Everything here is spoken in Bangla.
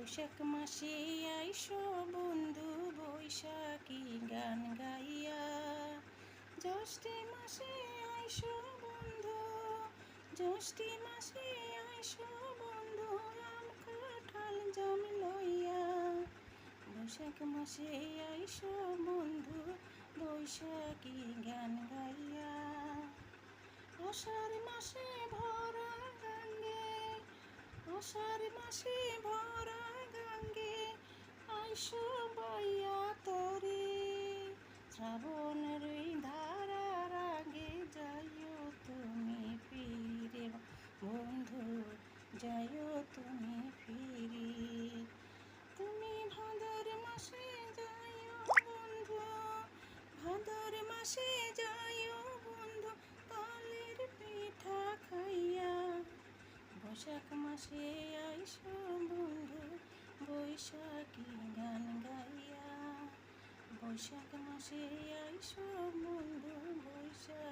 বৈশাখ মাসে আইসো বন্ধু বৈশাখী গান গাইয়া, জ্যৈষ্ঠী মাসে আইসো বন্ধু, জ্যৈষ্ঠী মাসে আইসো বন্ধু, আম কাঁঠাল জাম লইয়া। বৈশাখ মাসে আইসো বন্ধু বৈশাখী গান গাইয়া, আষাঢ় মাসে ভরা গাঙ্গে, আষাঢ় মাসে ভরা গাঙ্গে আইসো বইয়া তরে, শ্রাবণের ধারার আগে যাইও তুমি ফিরে বন্ধু, যাইও তুমি ফিরে। তুমি ভাদর মাসে যাইও বন্ধু, ভাদর মাসে যাইও বন্ধু, তালের পিঠা খাইয়া। বৈশাখ মাসে আইসো বন্ধু বৈশাখী গান গাইয়া, বৈশাখ মাসে আইসো বন্ধু বৈশাখ